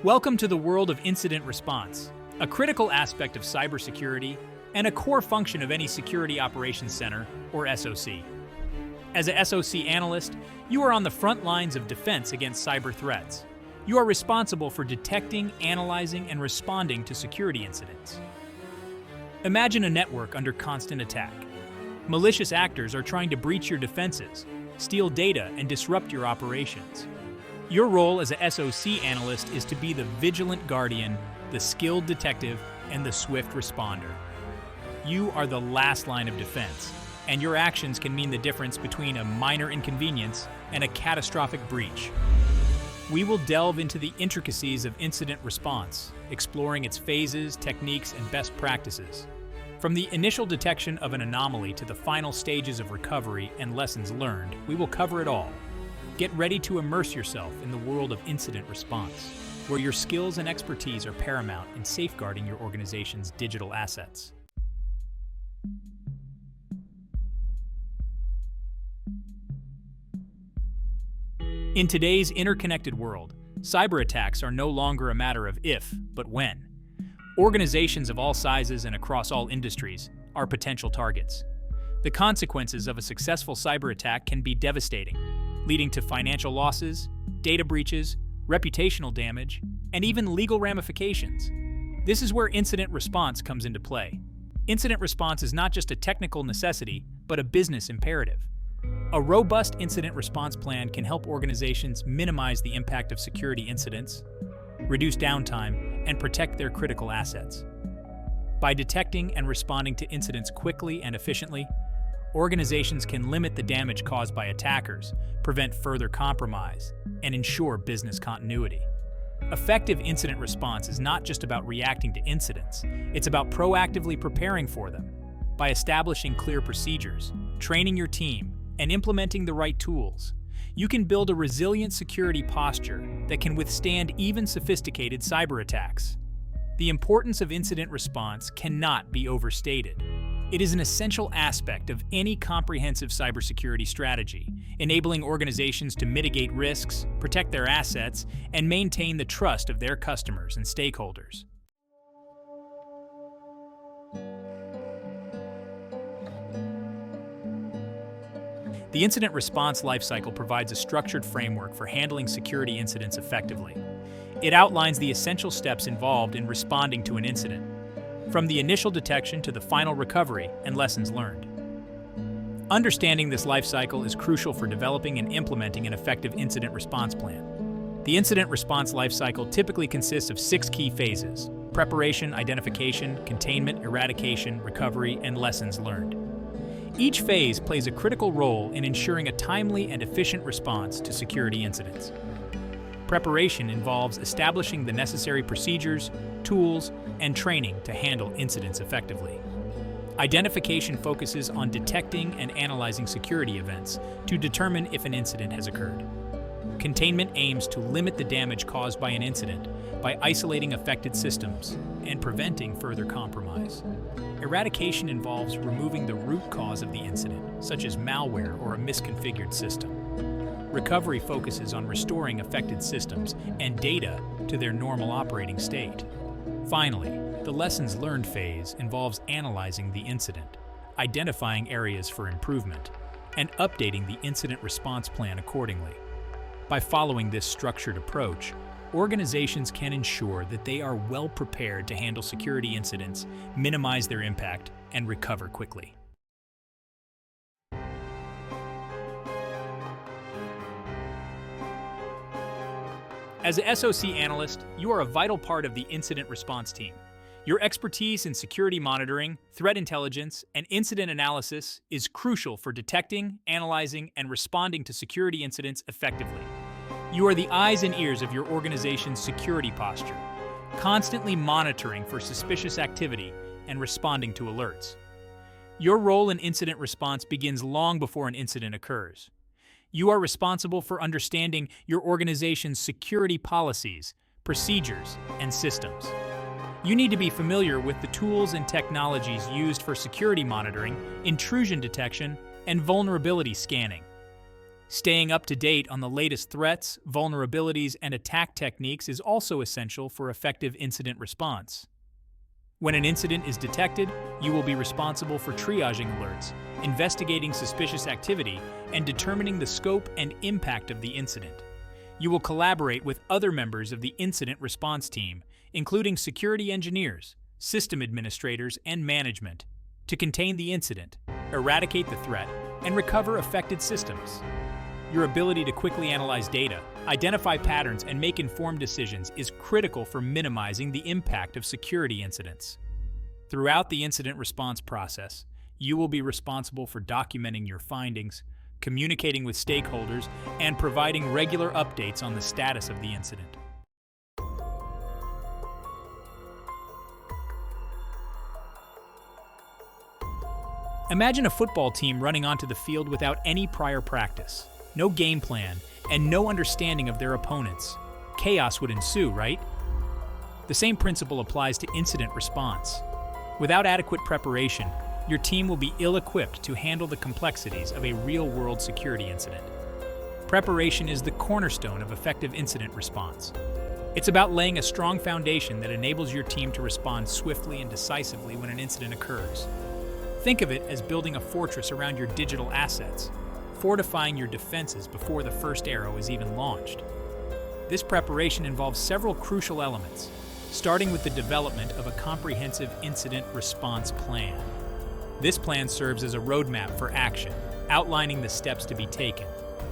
Welcome to the world of incident response, a critical aspect of cybersecurity and a core function of any Security Operations Center, or SOC. As a SOC analyst, you are on the front lines of defense against cyber threats. You are responsible for detecting, analyzing, and responding to security incidents. Imagine a network under constant attack. Malicious actors are trying to breach your defenses, steal data, and disrupt your operations. Your role as a SOC analyst is to be the vigilant guardian, the skilled detective, and the swift responder. You are the last line of defense, and your actions can mean the difference between a minor inconvenience and a catastrophic breach. We will delve into the intricacies of incident response, exploring its phases, techniques, and best practices. From the initial detection of an anomaly to the final stages of recovery and lessons learned, we will cover it all. Get ready to immerse yourself in the world of incident response, where your skills and expertise are paramount in safeguarding your organization's digital assets. In today's interconnected world, cyber attacks are no longer a matter of if, but when. Organizations of all sizes and across all industries are potential targets. The consequences of a successful cyber attack can be devastating, leading to financial losses, data breaches, reputational damage, and even legal ramifications. This is where incident response comes into play. Incident response is not just a technical necessity, but a business imperative. A robust incident response plan can help organizations minimize the impact of security incidents, reduce downtime, and protect their critical assets. By detecting and responding to incidents quickly and efficiently, organizations can limit the damage caused by attackers, prevent further compromise, and ensure business continuity. Effective incident response is not just about reacting to incidents, it's about proactively preparing for them. By establishing clear procedures, training your team, and implementing the right tools, you can build a resilient security posture that can withstand even sophisticated cyber attacks. The importance of incident response cannot be overstated. It is an essential aspect of any comprehensive cybersecurity strategy, enabling organizations to mitigate risks, protect their assets, and maintain the trust of their customers and stakeholders. The Incident Response Lifecycle provides a structured framework for handling security incidents effectively. It outlines the essential steps involved in responding to an incident, from the initial detection to the final recovery and lessons learned. Understanding this lifecycle is crucial for developing and implementing an effective incident response plan. The incident response lifecycle typically consists of 6 key phases: preparation, identification, containment, eradication, recovery, and lessons learned. Each phase plays a critical role in ensuring a timely and efficient response to security incidents. Preparation involves establishing the necessary procedures, tools, and training to handle incidents effectively. Identification focuses on detecting and analyzing security events to determine if an incident has occurred. Containment aims to limit the damage caused by an incident by isolating affected systems and preventing further compromise. Eradication involves removing the root cause of the incident, such as malware or a misconfigured system. Recovery focuses on restoring affected systems and data to their normal operating state. Finally, the lessons learned phase involves analyzing the incident, identifying areas for improvement, and updating the incident response plan accordingly. By following this structured approach, organizations can ensure that they are well prepared to handle security incidents, minimize their impact, and recover quickly. As a SOC analyst, you are a vital part of the incident response team. Your expertise in security monitoring, threat intelligence, and incident analysis is crucial for detecting, analyzing, and responding to security incidents effectively. You are the eyes and ears of your organization's security posture, constantly monitoring for suspicious activity and responding to alerts. Your role in incident response begins long before an incident occurs. You are responsible for understanding your organization's security policies, procedures, and systems. You need to be familiar with the tools and technologies used for security monitoring, intrusion detection, and vulnerability scanning. Staying up to date on the latest threats, vulnerabilities, and attack techniques is also essential for effective incident response. When an incident is detected, you will be responsible for triaging alerts, investigating suspicious activity, and determining the scope and impact of the incident. You will collaborate with other members of the incident response team, including security engineers, system administrators, and management, to contain the incident, eradicate the threat, and recover affected systems. Your ability to quickly analyze data, identify patterns, and make informed decisions is critical for minimizing the impact of security incidents. Throughout the incident response process, you will be responsible for documenting your findings, communicating with stakeholders, and providing regular updates on the status of the incident. Imagine a football team running onto the field without any prior practice, no game plan, and no understanding of their opponents. Chaos would ensue, right? The same principle applies to incident response. Without adequate preparation, your team will be ill-equipped to handle the complexities of a real-world security incident. Preparation is the cornerstone of effective incident response. It's about laying a strong foundation that enables your team to respond swiftly and decisively when an incident occurs. Think of it as building a fortress around your digital assets, fortifying your defenses before the first arrow is even launched. This preparation involves several crucial elements, starting with the development of a comprehensive incident response plan. This plan serves as a roadmap for action, outlining the steps to be taken,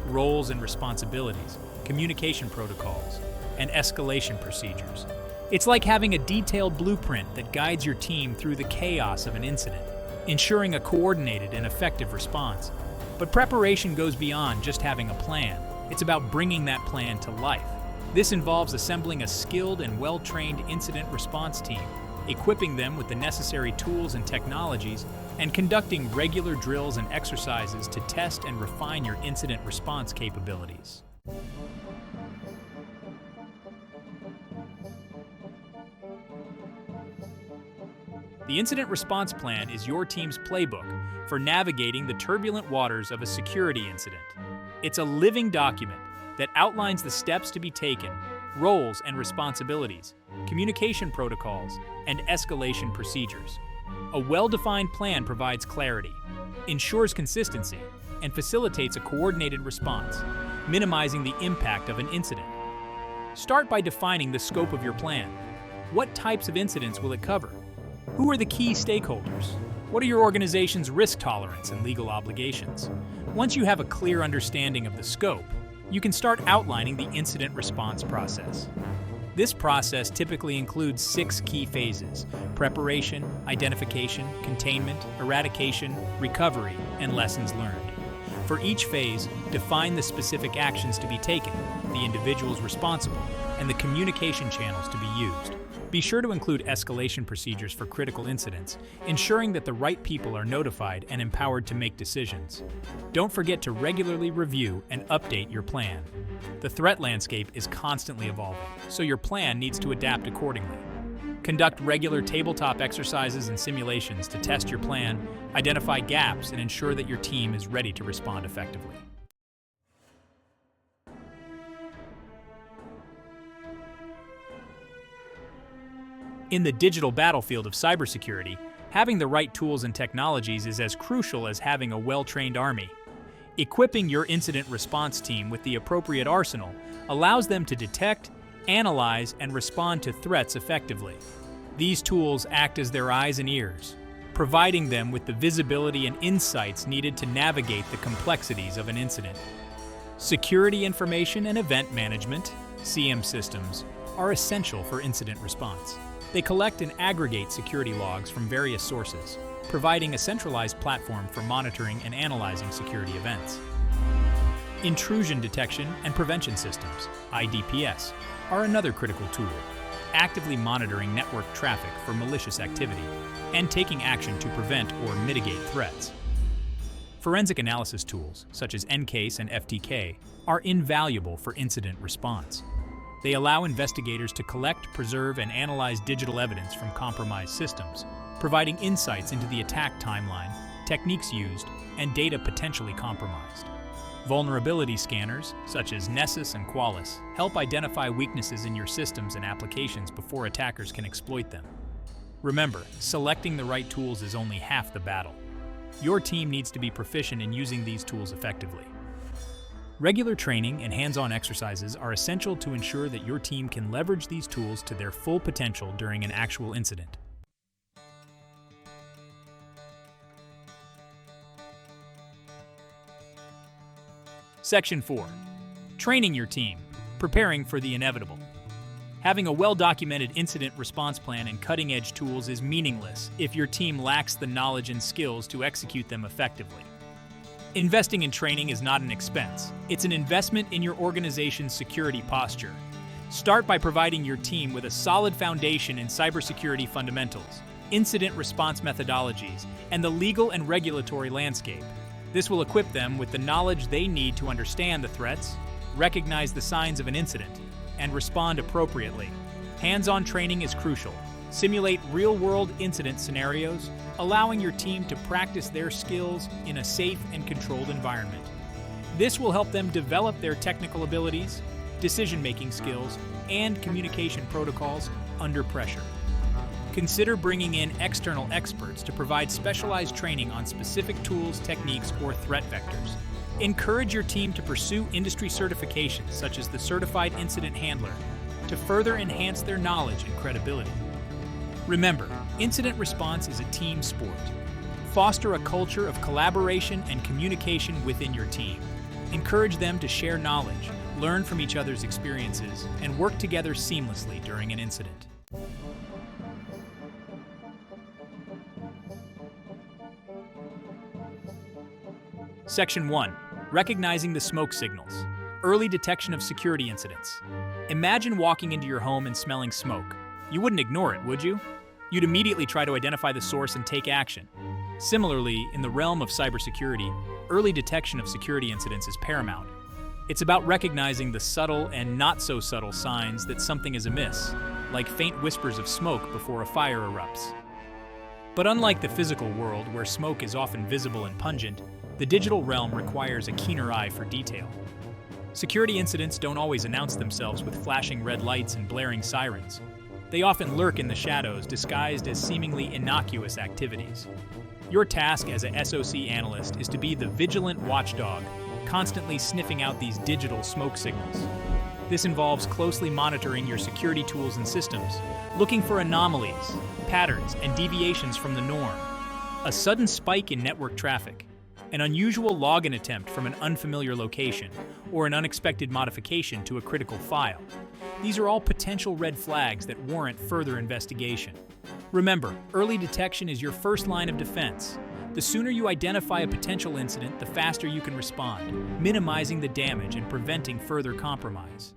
roles and responsibilities, communication protocols, and escalation procedures. It's like having a detailed blueprint that guides your team through the chaos of an incident, ensuring a coordinated and effective response. But preparation goes beyond just having a plan. It's about bringing that plan to life. This involves assembling a skilled and well-trained incident response team, equipping them with the necessary tools and technologies, and conducting regular drills and exercises to test and refine your incident response capabilities. The incident response plan is your team's playbook for navigating the turbulent waters of a security incident. It's a living document that outlines the steps to be taken, roles and responsibilities, communication protocols, and escalation procedures. A well-defined plan provides clarity, ensures consistency, and facilitates a coordinated response, minimizing the impact of an incident. Start by defining the scope of your plan. What types of incidents will it cover? Who are the key stakeholders? What are your organization's risk tolerance and legal obligations? Once you have a clear understanding of the scope, you can start outlining the incident response process. This process typically includes 6 key phases: preparation, identification, containment, eradication, recovery, and lessons learned. For each phase, define the specific actions to be taken, the individuals responsible, and the communication channels to be used. Be sure to include escalation procedures for critical incidents, ensuring that the right people are notified and empowered to make decisions. Don't forget to regularly review and update your plan. The threat landscape is constantly evolving, so your plan needs to adapt accordingly. Conduct regular tabletop exercises and simulations to test your plan, identify gaps, and ensure that your team is ready to respond effectively. In the digital battlefield of cybersecurity, having the right tools and technologies is as crucial as having a well-trained army. Equipping your incident response team with the appropriate arsenal allows them to detect, analyze, and respond to threats effectively. These tools act as their eyes and ears, providing them with the visibility and insights needed to navigate the complexities of an incident. Security information and event management, (SIEM) systems, are essential for incident response. They collect and aggregate security logs from various sources, providing a centralized platform for monitoring and analyzing security events. Intrusion detection and prevention systems, IDPS, are another critical tool, actively monitoring network traffic for malicious activity and taking action to prevent or mitigate threats. Forensic analysis tools, such as NCASE and FTK, are invaluable for incident response. They allow investigators to collect, preserve, and analyze digital evidence from compromised systems, providing insights into the attack timeline, techniques used, and data potentially compromised. Vulnerability scanners, such as Nessus and Qualys, help identify weaknesses in your systems and applications before attackers can exploit them. Remember, selecting the right tools is only half the battle. Your team needs to be proficient in using these tools effectively. Regular training and hands-on exercises are essential to ensure that your team can leverage these tools to their full potential during an actual incident. Section 4. Training your team, preparing for the inevitable. Having a well-documented incident response plan and cutting-edge tools is meaningless if your team lacks the knowledge and skills to execute them effectively. Investing in training is not an expense. It's an investment in your organization's security posture. Start by providing your team with a solid foundation in cybersecurity fundamentals, incident response methodologies, and the legal and regulatory landscape. This will equip them with the knowledge they need to understand the threats, recognize the signs of an incident, and respond appropriately. Hands-on training is crucial. Simulate real-world incident scenarios, allowing your team to practice their skills in a safe and controlled environment. This will help them develop their technical abilities, decision-making skills, and communication protocols under pressure. Consider bringing in external experts to provide specialized training on specific tools, techniques, or threat vectors. Encourage your team to pursue industry certifications such as the Certified Incident Handler to further enhance their knowledge and credibility. Remember, incident response is a team sport. Foster a culture of collaboration and communication within your team. Encourage them to share knowledge, learn from each other's experiences, and work together seamlessly during an incident. Section 1. Recognizing the smoke signals. Early detection of security incidents. Imagine walking into your home and smelling smoke. You wouldn't ignore it, would you? You'd immediately try to identify the source and take action. Similarly, in the realm of cybersecurity, early detection of security incidents is paramount. It's about recognizing the subtle and not-so-subtle signs that something is amiss, like faint whispers of smoke before a fire erupts. But unlike the physical world, where smoke is often visible and pungent, the digital realm requires a keener eye for detail. Security incidents don't always announce themselves with flashing red lights and blaring sirens. They often lurk in the shadows, disguised as seemingly innocuous activities. Your task as a SOC analyst is to be the vigilant watchdog, constantly sniffing out these digital smoke signals. This involves closely monitoring your security tools and systems, looking for anomalies, patterns, and deviations from the norm. A sudden spike in network traffic, an unusual login attempt from an unfamiliar location, or an unexpected modification to a critical file. These are all potential red flags that warrant further investigation. Remember, early detection is your first line of defense. The sooner you identify a potential incident, the faster you can respond, minimizing the damage and preventing further compromise.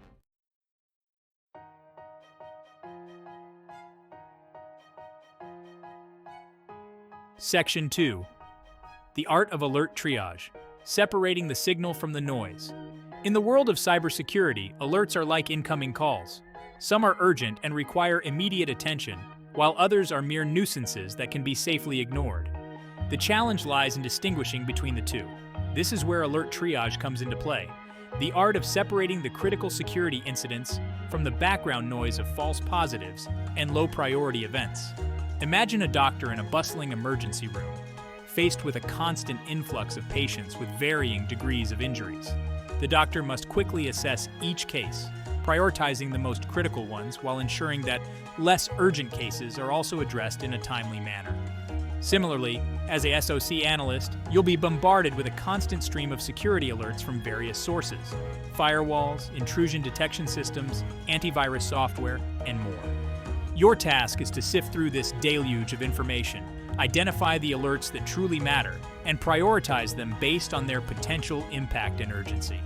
Section 2. The art of alert triage, separating the signal from the noise. In the world of cybersecurity, alerts are like incoming calls. Some are urgent and require immediate attention, while others are mere nuisances that can be safely ignored. The challenge lies in distinguishing between the two. This is where alert triage comes into play, the art of separating the critical security incidents from the background noise of false positives and low-priority events. Imagine a doctor in a bustling emergency room, faced with a constant influx of patients with varying degrees of injuries. The doctor must quickly assess each case, prioritizing the most critical ones while ensuring that less urgent cases are also addressed in a timely manner. Similarly, as a SOC analyst, you'll be bombarded with a constant stream of security alerts from various sources: firewalls, intrusion detection systems, antivirus software, and more. Your task is to sift through this deluge of information, identify the alerts that truly matter, and prioritize them based on their potential impact and urgency.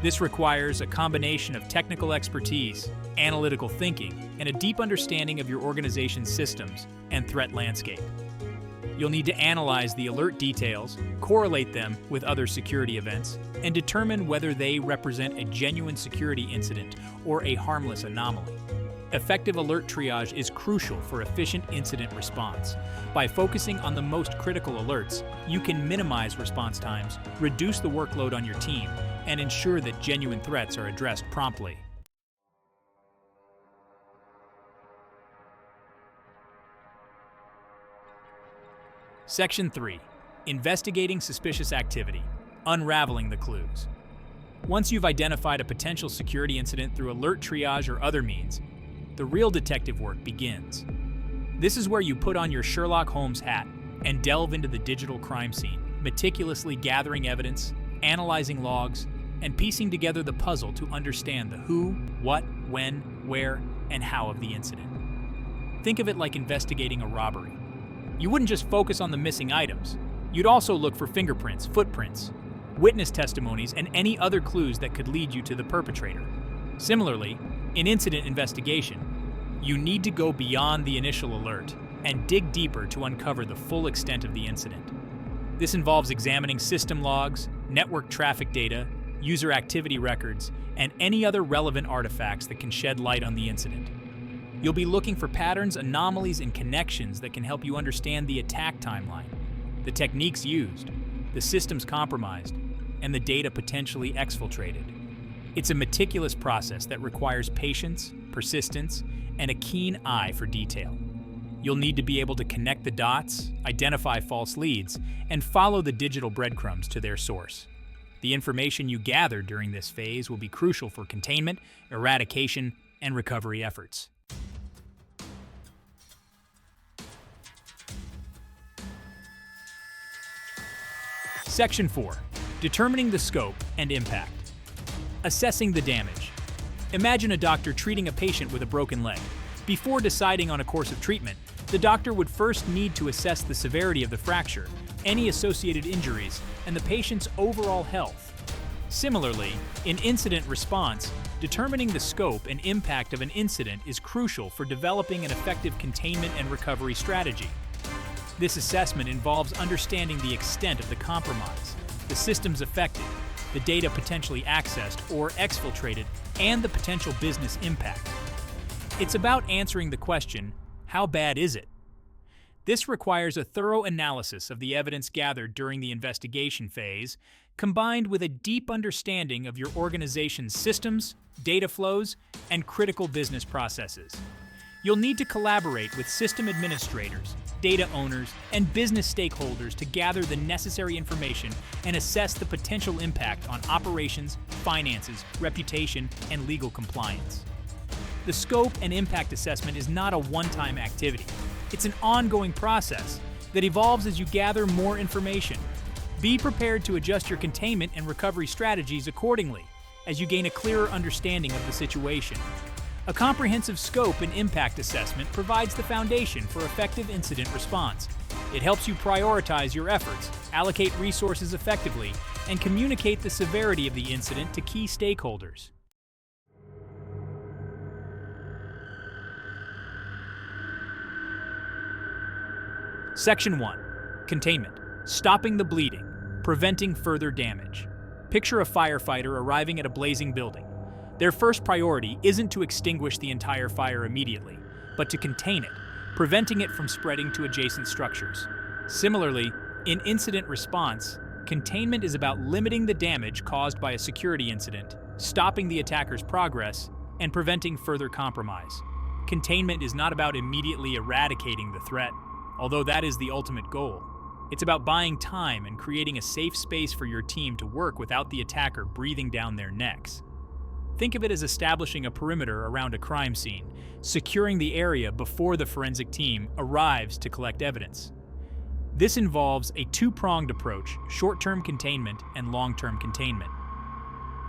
This requires a combination of technical expertise, analytical thinking, and a deep understanding of your organization's systems and threat landscape. You'll need to analyze the alert details, correlate them with other security events, and determine whether they represent a genuine security incident or a harmless anomaly. Effective alert triage is crucial for efficient incident response. By focusing on the most critical alerts, you can minimize response times, reduce the workload on your team, and ensure that genuine threats are addressed promptly. Section 3. Investigating suspicious activity. Unraveling the clues. Once you've identified a potential security incident through alert triage or other means, the real detective work begins. This is where you put on your Sherlock Holmes hat and delve into the digital crime scene, meticulously gathering evidence, analyzing logs, and piecing together the puzzle to understand the who, what, when, where, and how of the incident. Think of it like investigating a robbery. You wouldn't just focus on the missing items. You'd also look for fingerprints, footprints, witness testimonies, and any other clues that could lead you to the perpetrator. Similarly, in incident investigation, you need to go beyond the initial alert and dig deeper to uncover the full extent of the incident. This involves examining system logs, network traffic data, user activity records, and any other relevant artifacts that can shed light on the incident. You'll be looking for patterns, anomalies, and connections that can help you understand the attack timeline, the techniques used, the systems compromised, and the data potentially exfiltrated. It's a meticulous process that requires patience, persistence, and a keen eye for detail. You'll need to be able to connect the dots, identify false leads, and follow the digital breadcrumbs to their source. The information you gather during this phase will be crucial for containment, eradication, and recovery efforts. Section 4. Determining the scope and impact. Assessing the damage. Imagine a doctor treating a patient with a broken leg. Before deciding on a course of treatment, the doctor would first need to assess the severity of the fracture, any associated injuries, and the patient's overall health. Similarly, in incident response, determining the scope and impact of an incident is crucial for developing an effective containment and recovery strategy. This assessment involves understanding the extent of the compromise, the systems affected, the data potentially accessed or exfiltrated, and the potential business impact. It's about answering the question, how bad is it? This requires a thorough analysis of the evidence gathered during the investigation phase, combined with a deep understanding of your organization's systems, data flows, and critical business processes. You'll need to collaborate with system administrators, data owners, and business stakeholders to gather the necessary information and assess the potential impact on operations, finances, reputation, and legal compliance. The scope and impact assessment is not a one-time activity. It's an ongoing process that evolves as you gather more information. Be prepared to adjust your containment and recovery strategies accordingly as you gain a clearer understanding of the situation. A comprehensive scope and impact assessment provides the foundation for effective incident response. It helps you prioritize your efforts, allocate resources effectively, and communicate the severity of the incident to key stakeholders. Section 1. Containment. Stopping the bleeding. Preventing further damage. Picture a firefighter arriving at a blazing building. Their first priority isn't to extinguish the entire fire immediately, but to contain it, preventing it from spreading to adjacent structures. Similarly, in incident response, containment is about limiting the damage caused by a security incident, stopping the attacker's progress, and preventing further compromise. Containment is not about immediately eradicating the threat, although that is the ultimate goal. It's about buying time and creating a safe space for your team to work without the attacker breathing down their necks. Think of it as establishing a perimeter around a crime scene, securing the area before the forensic team arrives to collect evidence. This involves a two-pronged approach: short-term containment and long-term containment.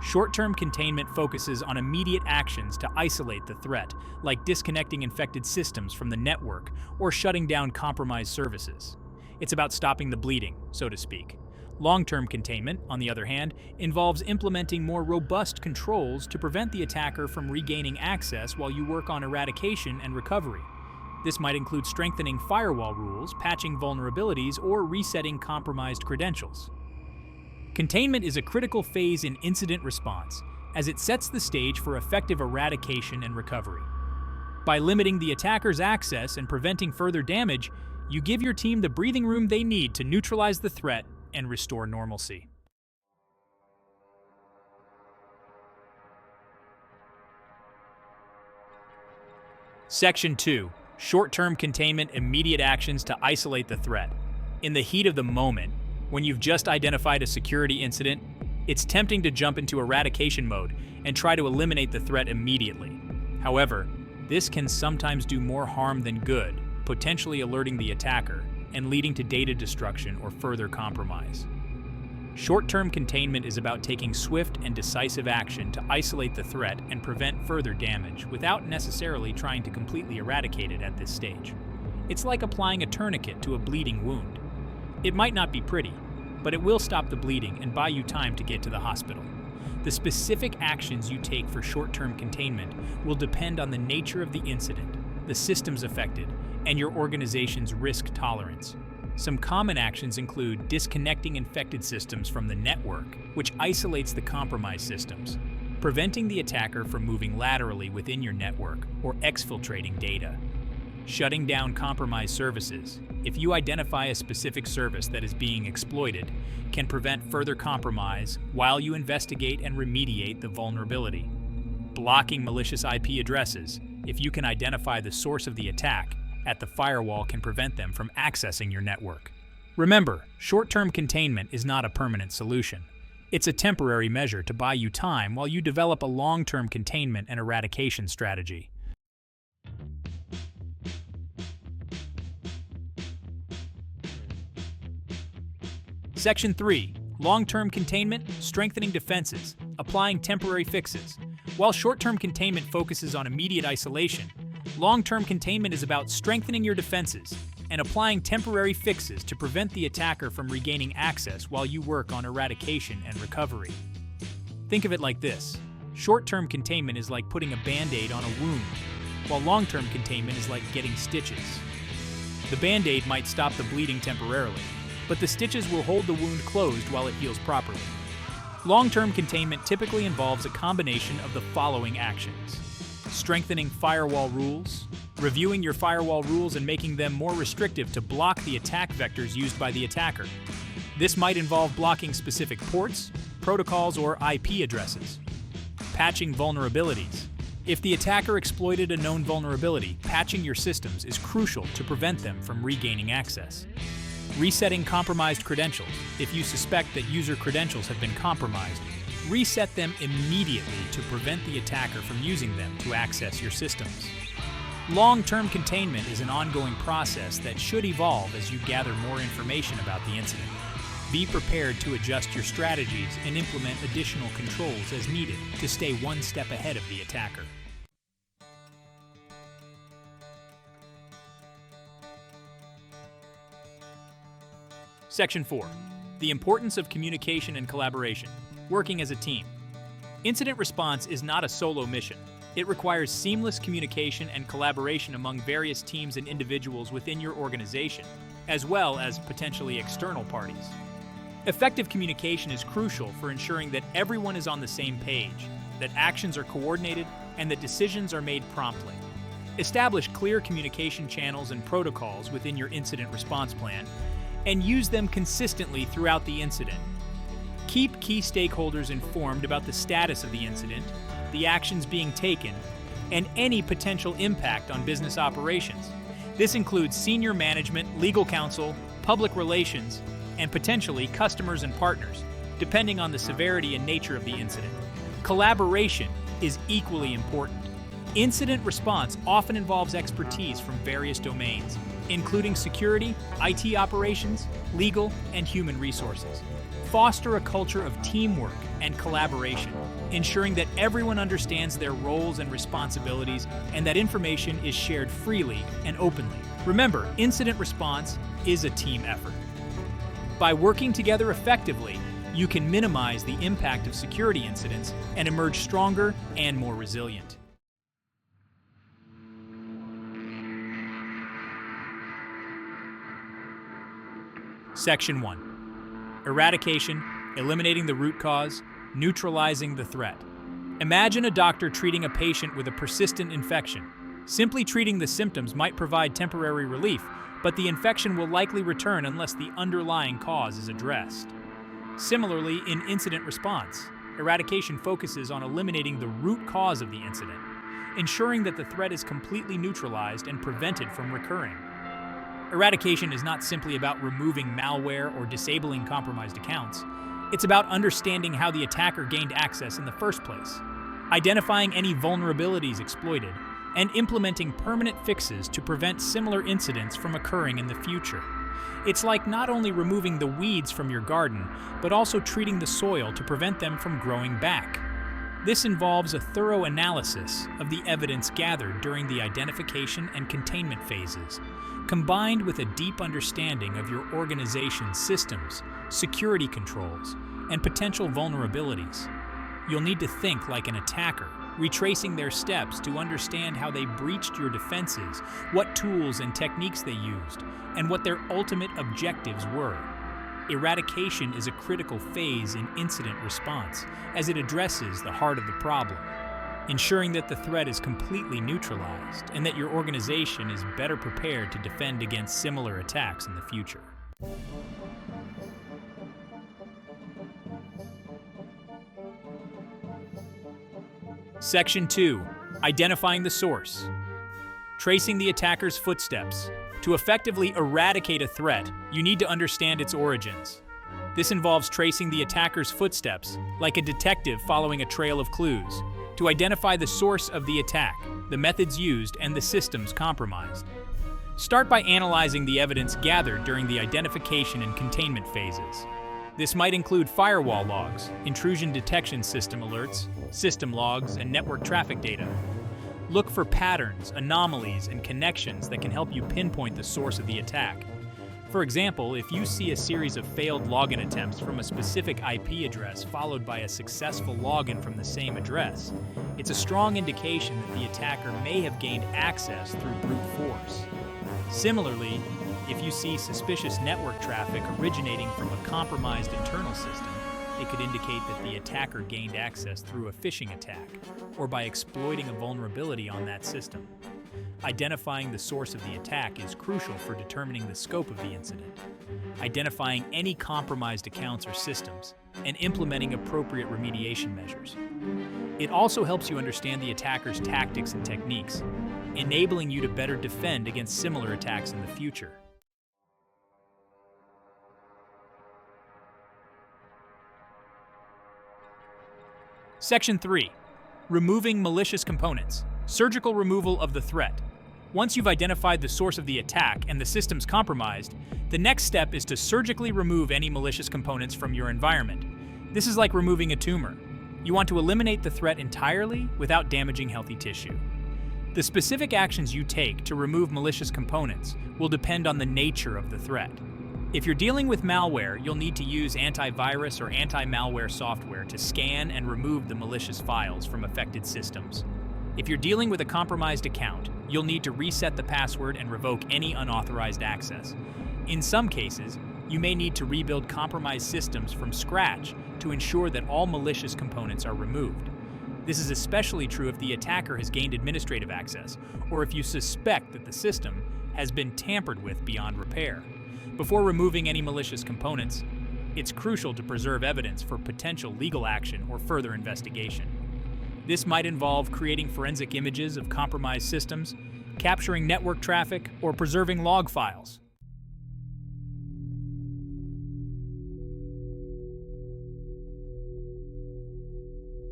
Short-term containment focuses on immediate actions to isolate the threat, like disconnecting infected systems from the network or shutting down compromised services. It's about stopping the bleeding, so to speak. Long-term containment, on the other hand, involves implementing more robust controls to prevent the attacker from regaining access while you work on eradication and recovery. This might include strengthening firewall rules, patching vulnerabilities, or resetting compromised credentials. Containment is a critical phase in incident response, as it sets the stage for effective eradication and recovery. By limiting the attacker's access and preventing further damage, you give your team the breathing room they need to neutralize the threat and restore normalcy. Section 2. Short-term containment, immediate actions to isolate the threat. In the heat of the moment, when you've just identified a security incident, it's tempting to jump into eradication mode and try to eliminate the threat immediately. However, this can sometimes do more harm than good, potentially alerting the attacker and leading to data destruction or further compromise. Short-term containment is about taking swift and decisive action to isolate the threat and prevent further damage without necessarily trying to completely eradicate it at this stage. It's like applying a tourniquet to a bleeding wound. It might not be pretty, but it will stop the bleeding and buy you time to get to the hospital. The specific actions you take for short-term containment will depend on the nature of the incident, the systems affected, and your organization's risk tolerance. Some common actions include disconnecting infected systems from the network, which isolates the compromised systems, preventing the attacker from moving laterally within your network or exfiltrating data, shutting down compromised services. If you identify a specific service that is being exploited, can prevent further compromise while you investigate and remediate the vulnerability. Blocking malicious IP addresses. If you can identify the source of the attack, at the firewall can prevent them from accessing your network. Remember, short-term containment is not a permanent solution. It's a temporary measure to buy you time while you develop a long-term containment and eradication strategy. Section 3. Long-term containment, strengthening defenses, applying temporary fixes. While short-term containment focuses on immediate isolation, long-term containment is about strengthening your defenses and applying temporary fixes to prevent the attacker from regaining access while you work on eradication and recovery. Think of it like this. Short-term containment is like putting a Band-Aid on a wound, while long-term containment is like getting stitches. The Band-Aid might stop the bleeding temporarily, but the stitches will hold the wound closed while it heals properly. Long-term containment typically involves a combination of the following actions: strengthening firewall rules, reviewing your firewall rules and making them more restrictive to block the attack vectors used by the attacker. This might involve blocking specific ports, protocols, or IP addresses. Patching vulnerabilities. If the attacker exploited a known vulnerability, patching your systems is crucial to prevent them from regaining access. Resetting compromised credentials. If you suspect that user credentials have been compromised, reset them immediately to prevent the attacker from using them to access your systems. Long-term containment is an ongoing process that should evolve as you gather more information about the incident. Be prepared to adjust your strategies and implement additional controls as needed to stay one step ahead of the attacker. Section 4. The importance of communication and collaboration. Working as a team. Incident response is not a solo mission. It requires seamless communication and collaboration among various teams and individuals within your organization, as well as potentially external parties. Effective communication is crucial for ensuring that everyone is on the same page, that actions are coordinated, and that decisions are made promptly. Establish clear communication channels and protocols within your incident response plan, and use them consistently throughout the incident. Keep key stakeholders informed about the status of the incident, the actions being taken, and any potential impact on business operations. This includes senior management, legal counsel, public relations, and potentially customers and partners, depending on the severity and nature of the incident. Collaboration is equally important. Incident response often involves expertise from various domains, including security, IT operations, legal, and human resources. Foster a culture of teamwork and collaboration, ensuring that everyone understands their roles and responsibilities and that information is shared freely and openly. Remember, incident response is a team effort. By working together effectively, you can minimize the impact of security incidents and emerge stronger and more resilient. Section 1. Eradication, eliminating the root cause, neutralizing the threat. Imagine a doctor treating a patient with a persistent infection. Simply treating the symptoms might provide temporary relief, but the infection will likely return unless the underlying cause is addressed. Similarly, in incident response, eradication focuses on eliminating the root cause of the incident, ensuring that the threat is completely neutralized and prevented from recurring. Eradication is not simply about removing malware or disabling compromised accounts. It's about understanding how the attacker gained access in the first place, identifying any vulnerabilities exploited, and implementing permanent fixes to prevent similar incidents from occurring in the future. It's like not only removing the weeds from your garden, but also treating the soil to prevent them from growing back. This involves a thorough analysis of the evidence gathered during the identification and containment phases, combined with a deep understanding of your organization's systems, security controls, and potential vulnerabilities. You'll need to think like an attacker, retracing their steps to understand how they breached your defenses, what tools and techniques they used, and what their ultimate objectives were. Eradication is a critical phase in incident response, as it addresses the heart of the problem, ensuring that the threat is completely neutralized and that your organization is better prepared to defend against similar attacks in the future. Section 2. Identifying the source. Tracing the attacker's footsteps. To effectively eradicate a threat, you need to understand its origins. This involves tracing the attacker's footsteps, like a detective following a trail of clues, to identify the source of the attack, the methods used, and the systems compromised. Start by analyzing the evidence gathered during the identification and containment phases. This might include firewall logs, intrusion detection system alerts, system logs, and network traffic data. Look for patterns, anomalies, and connections that can help you pinpoint the source of the attack. For example, if you see a series of failed login attempts from a specific IP address followed by a successful login from the same address, it's a strong indication that the attacker may have gained access through brute force. Similarly, if you see suspicious network traffic originating from a compromised internal system, it could indicate that the attacker gained access through a phishing attack or by exploiting a vulnerability on that system. Identifying the source of the attack is crucial for determining the scope of the incident, identifying any compromised accounts or systems, and implementing appropriate remediation measures. It also helps you understand the attacker's tactics and techniques, enabling you to better defend against similar attacks in the future. Section 3. Removing malicious components. Surgical removal of the threat. Once you've identified the source of the attack and the systems compromised, the next step is to surgically remove any malicious components from your environment. This is like removing a tumor. You want to eliminate the threat entirely without damaging healthy tissue. The specific actions you take to remove malicious components will depend on the nature of the threat. If you're dealing with malware, you'll need to use antivirus or anti-malware software to scan and remove the malicious files from affected systems. If you're dealing with a compromised account, you'll need to reset the password and revoke any unauthorized access. In some cases, you may need to rebuild compromised systems from scratch to ensure that all malicious components are removed. This is especially true if the attacker has gained administrative access, or if you suspect that the system has been tampered with beyond repair. Before removing any malicious components, it's crucial to preserve evidence for potential legal action or further investigation. This might involve creating forensic images of compromised systems, capturing network traffic, or preserving log files.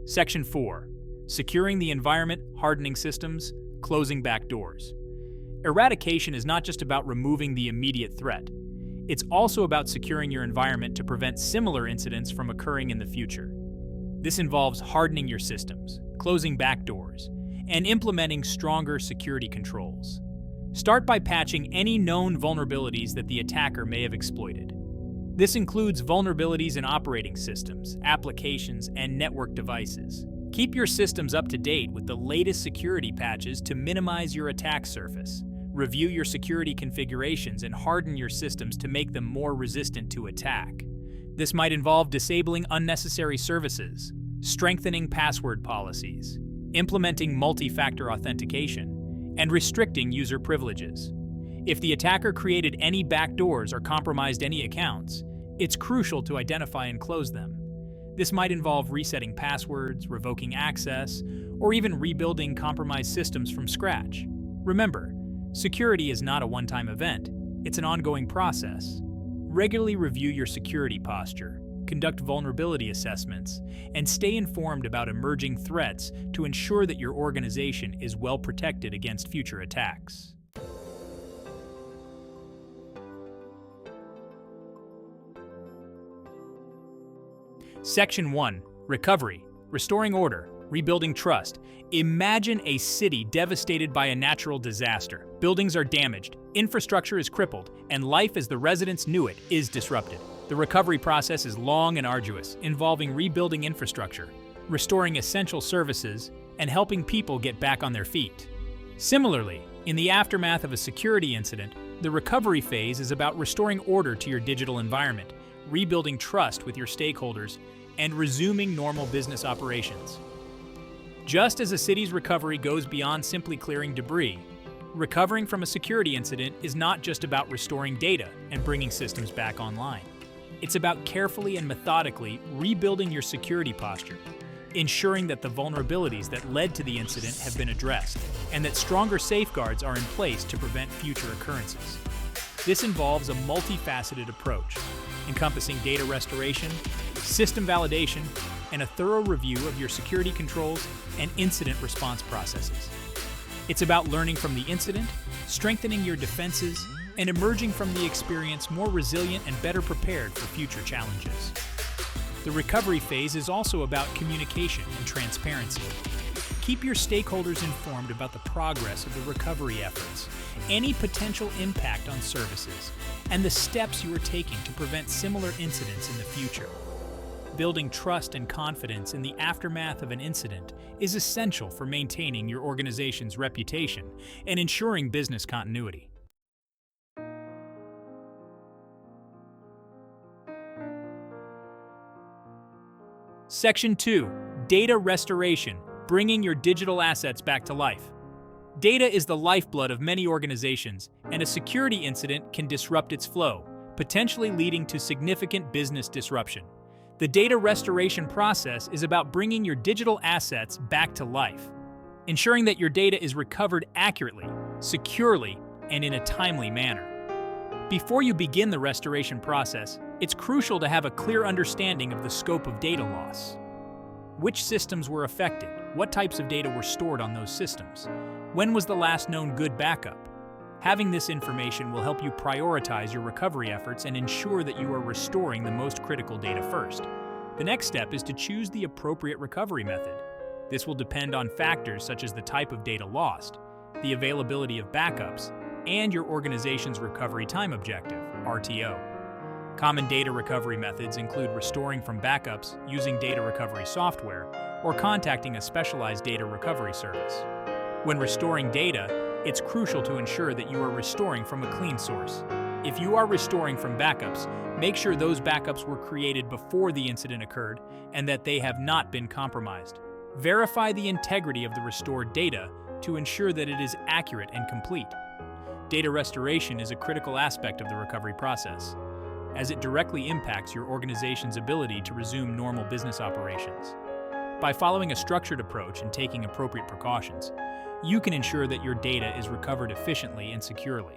Section 4. Securing the environment, hardening systems, closing back doors. Eradication is not just about removing the immediate threat. It's also about securing your environment to prevent similar incidents from occurring in the future. This involves hardening your systems, closing back doors, and implementing stronger security controls. Start by patching any known vulnerabilities that the attacker may have exploited. This includes vulnerabilities in operating systems, applications, and network devices. Keep your systems up to date with the latest security patches to minimize your attack surface. Review your security configurations and harden your systems to make them more resistant to attack. This might involve disabling unnecessary services, strengthening password policies, implementing multi-factor authentication, and restricting user privileges. If the attacker created any backdoors or compromised any accounts, it's crucial to identify and close them. This might involve resetting passwords, revoking access, or even rebuilding compromised systems from scratch. Remember, security is not a one-time event, it's an ongoing process. Regularly review your security posture, conduct vulnerability assessments, and stay informed about emerging threats to ensure that your organization is well protected against future attacks. Section 1. Recovery. Restoring order. Rebuilding trust. Imagine a city devastated by a natural disaster. Buildings are damaged, infrastructure is crippled, and life as the residents knew it is disrupted. The recovery process is long and arduous, involving rebuilding infrastructure, restoring essential services, and helping people get back on their feet. Similarly, in the aftermath of a security incident, the recovery phase is about restoring order to your digital environment, rebuilding trust with your stakeholders, and resuming normal business operations. Just as a city's recovery goes beyond simply clearing debris, recovering from a security incident is not just about restoring data and bringing systems back online. It's about carefully and methodically rebuilding your security posture, ensuring that the vulnerabilities that led to the incident have been addressed, and that stronger safeguards are in place to prevent future occurrences. This involves a multifaceted approach, encompassing data restoration, system validation, and a thorough review of your security controls and incident response processes. It's about learning from the incident, strengthening your defenses, and emerging from the experience more resilient and better prepared for future challenges. The recovery phase is also about communication and transparency. Keep your stakeholders informed about the progress of the recovery efforts, any potential impact on services, and the steps you are taking to prevent similar incidents in the future. Building trust and confidence in the aftermath of an incident is essential for maintaining your organization's reputation and ensuring business continuity. Section 2. Data restoration, bringing your digital assets back to life. Data is the lifeblood of many organizations, and a security incident can disrupt its flow, potentially leading to significant business disruption. The data restoration process is about bringing your digital assets back to life, ensuring that your data is recovered accurately, securely, and in a timely manner. Before you begin the restoration process, it's crucial to have a clear understanding of the scope of data loss. Which systems were affected? What types of data were stored on those systems? When was the last known good backup? Having this information will help you prioritize your recovery efforts and ensure that you are restoring the most critical data first. The next step is to choose the appropriate recovery method. This will depend on factors such as the type of data lost, the availability of backups, and your organization's recovery time objective, RTO. Common data recovery methods include restoring from backups using data recovery software or contacting a specialized data recovery service. When restoring data, it's crucial to ensure that you are restoring from a clean source. If you are restoring from backups, make sure those backups were created before the incident occurred and that they have not been compromised. Verify the integrity of the restored data to ensure that it is accurate and complete. Data restoration is a critical aspect of the recovery process, as it directly impacts your organization's ability to resume normal business operations. By following a structured approach and taking appropriate precautions, you can ensure that your data is recovered efficiently and securely.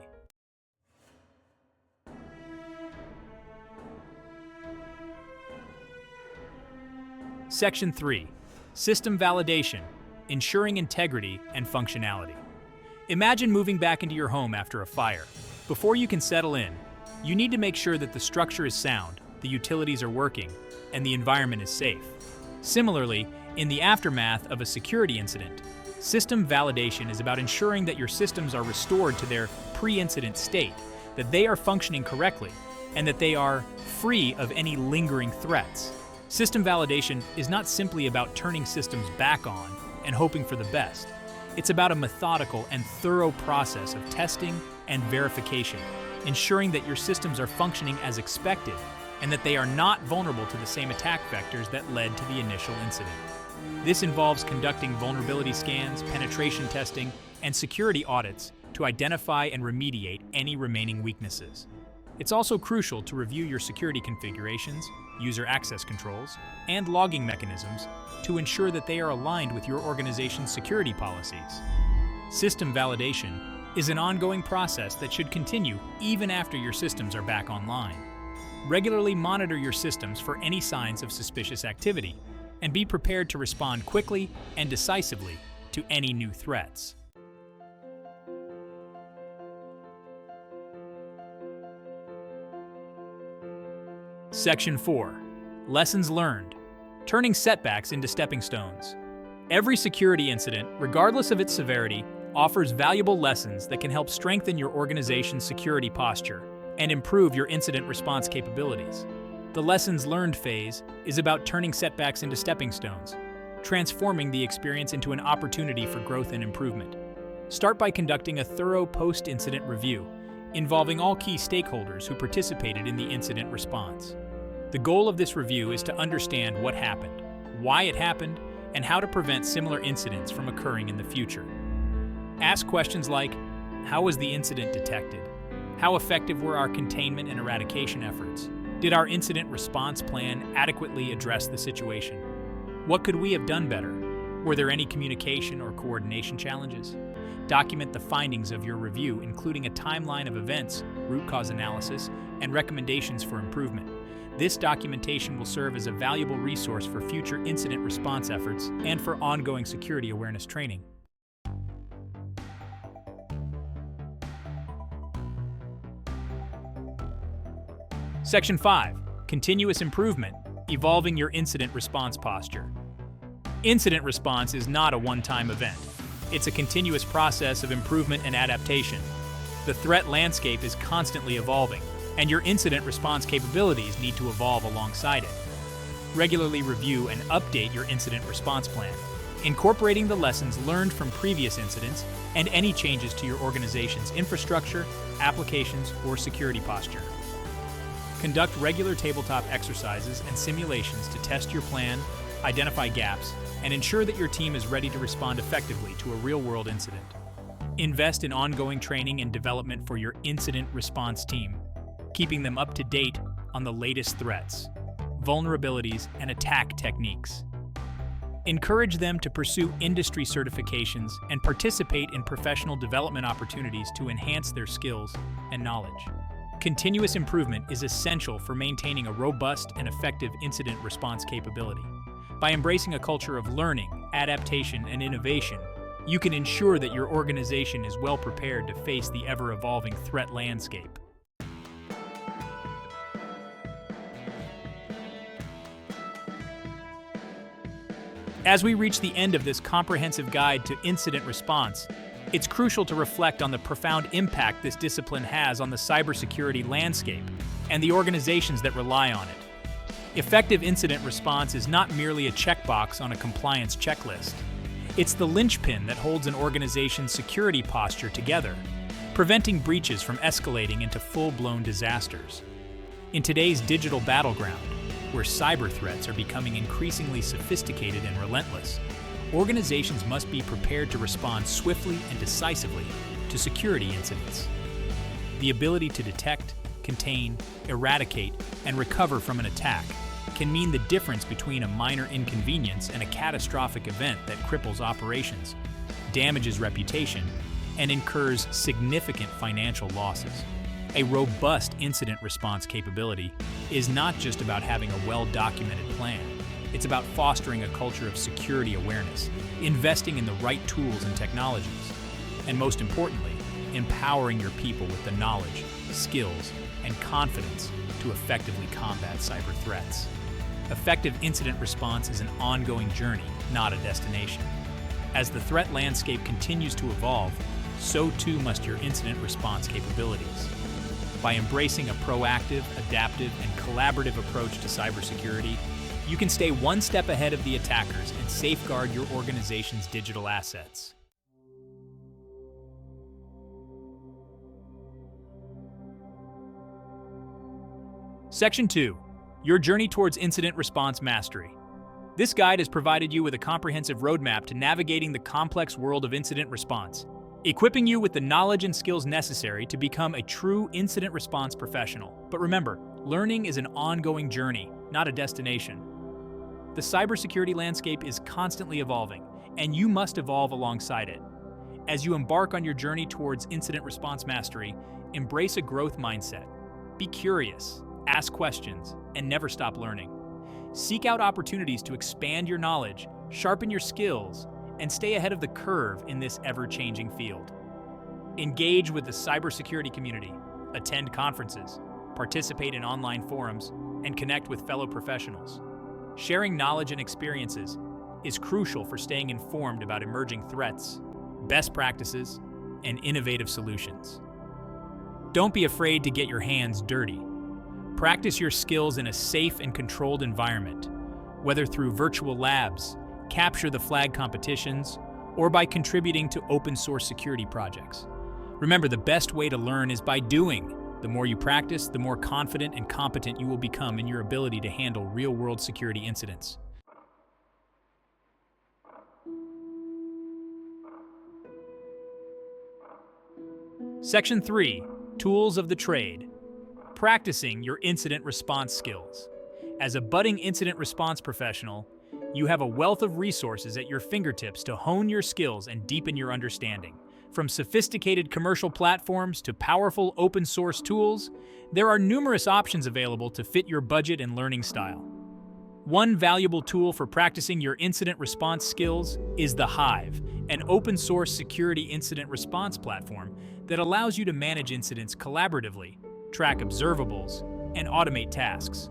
Section 3. System validation, ensuring integrity and functionality. Imagine moving back into your home after a fire. Before you can settle in, you need to make sure that the structure is sound, the utilities are working, and the environment is safe. Similarly, in the aftermath of a security incident, system validation is about ensuring that your systems are restored to their pre-incident state, that they are functioning correctly, and that they are free of any lingering threats. System validation is not simply about turning systems back on and hoping for the best. It's about a methodical and thorough process of testing and verification, ensuring that your systems are functioning as expected and that they are not vulnerable to the same attack vectors that led to the initial incident. This involves conducting vulnerability scans, penetration testing, and security audits to identify and remediate any remaining weaknesses. It's also crucial to review your security configurations, user access controls, and logging mechanisms to ensure that they are aligned with your organization's security policies. System validation is an ongoing process that should continue even after your systems are back online. Regularly monitor your systems for any signs of suspicious activity, and be prepared to respond quickly and decisively to any new threats. Section 4. Lessons learned. Turning setbacks into stepping stones. Every security incident, regardless of its severity, offers valuable lessons that can help strengthen your organization's security posture and improve your incident response capabilities. The lessons learned phase is about turning setbacks into stepping stones, transforming the experience into an opportunity for growth and improvement. Start by conducting a thorough post-incident review, involving all key stakeholders who participated in the incident response. The goal of this review is to understand what happened, why it happened, and how to prevent similar incidents from occurring in the future. Ask questions like, how was the incident detected? How effective were our containment and eradication efforts? Did our incident response plan adequately address the situation? What could we have done better? Were there any communication or coordination challenges? Document the findings of your review, including a timeline of events, root cause analysis, and recommendations for improvement. This documentation will serve as a valuable resource for future incident response efforts and for ongoing security awareness training. Section 5. Continuous improvement, evolving your incident response posture. Incident response is not a one-time event. It's a continuous process of improvement and adaptation. The threat landscape is constantly evolving, and your incident response capabilities need to evolve alongside it. Regularly review and update your incident response plan, incorporating the lessons learned from previous incidents and any changes to your organization's infrastructure, applications, or security posture. Conduct regular tabletop exercises and simulations to test your plan, identify gaps, and ensure that your team is ready to respond effectively to a real-world incident. Invest in ongoing training and development for your incident response team, keeping them up to date on the latest threats, vulnerabilities, and attack techniques. Encourage them to pursue industry certifications and participate in professional development opportunities to enhance their skills and knowledge. Continuous improvement is essential for maintaining a robust and effective incident response capability. By embracing a culture of learning, adaptation, and innovation, you can ensure that your organization is well prepared to face the ever-evolving threat landscape. As we reach the end of this comprehensive guide to incident response, it's crucial to reflect on the profound impact this discipline has on the cybersecurity landscape and the organizations that rely on it. Effective incident response is not merely a checkbox on a compliance checklist. It's the linchpin that holds an organization's security posture together, preventing breaches from escalating into full-blown disasters. In today's digital battleground, where cyber threats are becoming increasingly sophisticated and relentless, organizations must be prepared to respond swiftly and decisively to security incidents. The ability to detect, contain, eradicate, and recover from an attack can mean the difference between a minor inconvenience and a catastrophic event that cripples operations, damages reputation, and incurs significant financial losses. A robust incident response capability is not just about having a well-documented plan. It's about fostering a culture of security awareness, investing in the right tools and technologies, and most importantly, empowering your people with the knowledge, skills, and confidence to effectively combat cyber threats. Effective incident response is an ongoing journey, not a destination. As the threat landscape continues to evolve, so too must your incident response capabilities. By embracing a proactive, adaptive, and collaborative approach to cybersecurity, you can stay one step ahead of the attackers and safeguard your organization's digital assets. Section 2. Your journey towards incident response mastery. This guide has provided you with a comprehensive roadmap to navigating the complex world of incident response. equipping you with the knowledge and skills necessary to become a true incident response professional. But remember, learning is an ongoing journey, not a destination. The cybersecurity landscape is constantly evolving, and you must evolve alongside it. As you embark on your journey towards incident response mastery, embrace a growth mindset. Be curious, ask questions, and never stop learning. Seek out opportunities to expand your knowledge, sharpen your skills, and stay ahead of the curve in this ever-changing field. Engage with the cybersecurity community, attend conferences, participate in online forums, and connect with fellow professionals. Sharing knowledge and experiences is crucial for staying informed about emerging threats, best practices, and innovative solutions. Don't be afraid to get your hands dirty. Practice your skills in a safe and controlled environment, whether through virtual labs, capture the flag competitions, or by contributing to open source security projects. Remember, the best way to learn is by doing. The more you practice, the more confident and competent you will become in your ability to handle real-world security incidents. Section 3, Tools of the Trade. Practicing your incident response skills. As a budding incident response professional, you have a wealth of resources at your fingertips to hone your skills and deepen your understanding. From sophisticated commercial platforms to powerful open source tools, there are numerous options available to fit your budget and learning style. One valuable tool for practicing your incident response skills is the Hive, an open source security incident response platform that allows you to manage incidents collaboratively, track observables, and automate tasks.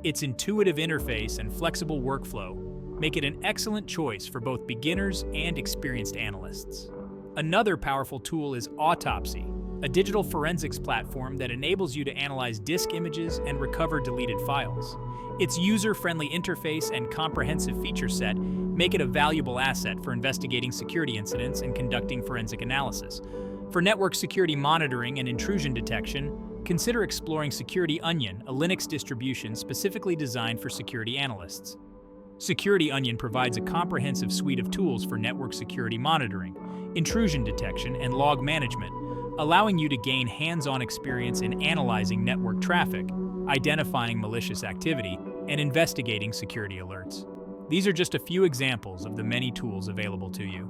Its intuitive interface and flexible workflow make it an excellent choice for both beginners and experienced analysts. Another powerful tool is Autopsy, a digital forensics platform that enables you to analyze disk images and recover deleted files. Its user-friendly interface and comprehensive feature set make it a valuable asset for investigating security incidents and conducting forensic analysis. For network security monitoring and intrusion detection, consider exploring Security Onion, a Linux distribution specifically designed for security analysts. Security Onion provides a comprehensive suite of tools for network security monitoring, intrusion detection, and log management, allowing you to gain hands-on experience in analyzing network traffic, identifying malicious activity, and investigating security alerts. These are just a few examples of the many tools available to you.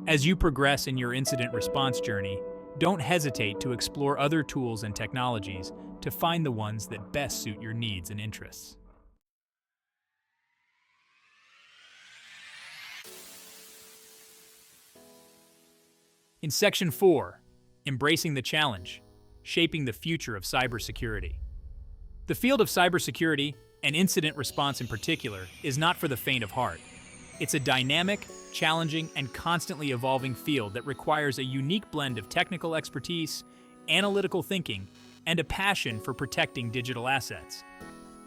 As you progress in your incident response journey, don't hesitate to explore other tools and technologies to find the ones that best suit your needs and interests. In Section 4, Embracing the Challenge, Shaping the Future of Cybersecurity. The field of cybersecurity, and incident response in particular, is not for the faint of heart. It's a dynamic, challenging, and constantly evolving field that requires a unique blend of technical expertise, analytical thinking, and a passion for protecting digital assets.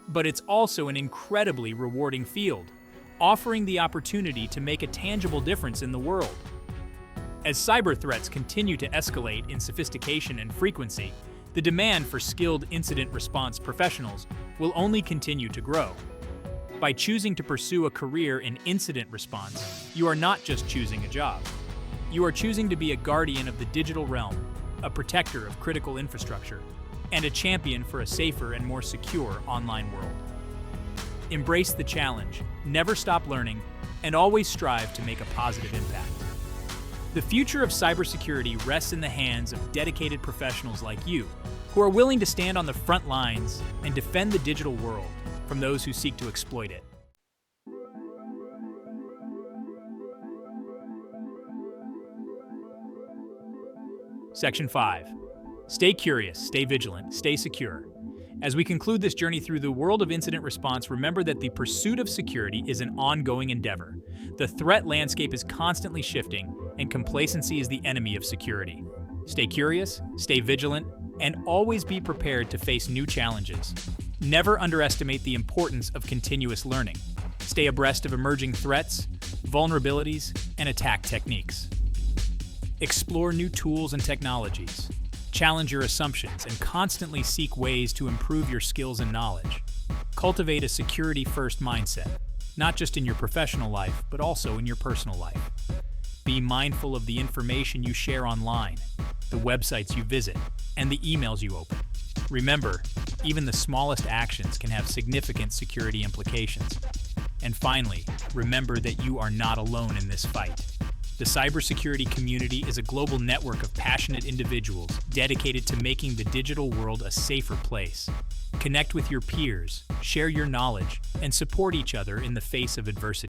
But it's also an incredibly rewarding field, offering the opportunity to make a tangible difference in the world. As cyber threats continue to escalate in sophistication and frequency, the demand for skilled incident response professionals will only continue to grow. By choosing to pursue a career in incident response, you are not just choosing a job. You are choosing to be a guardian of the digital realm, a protector of critical infrastructure, and a champion for a safer and more secure online world. Embrace the challenge, never stop learning, and always strive to make a positive impact. The future of cybersecurity rests in the hands of dedicated professionals like you, who are willing to stand on the front lines and defend the digital world from those who seek to exploit it. Section 5. Stay curious, stay vigilant, stay secure. As we conclude this journey through the world of incident response, remember that the pursuit of security is an ongoing endeavor. The threat landscape is constantly shifting, and complacency is the enemy of security. Stay curious, stay vigilant, and always be prepared to face new challenges. Never underestimate the importance of continuous learning. Stay abreast of emerging threats, vulnerabilities, and attack techniques. Explore new tools and technologies. Challenge your assumptions and constantly seek ways to improve your skills and knowledge. Cultivate a security-first mindset, not just in your professional life, but also in your personal life. Be mindful of the information you share online, the websites you visit, and the emails you open. Remember, even the smallest actions can have significant security implications. And finally, remember that you are not alone in this fight. The cybersecurity community is a global network of passionate individuals dedicated to making the digital world a safer place. Connect with your peers, share your knowledge, and support each other in the face of adversity.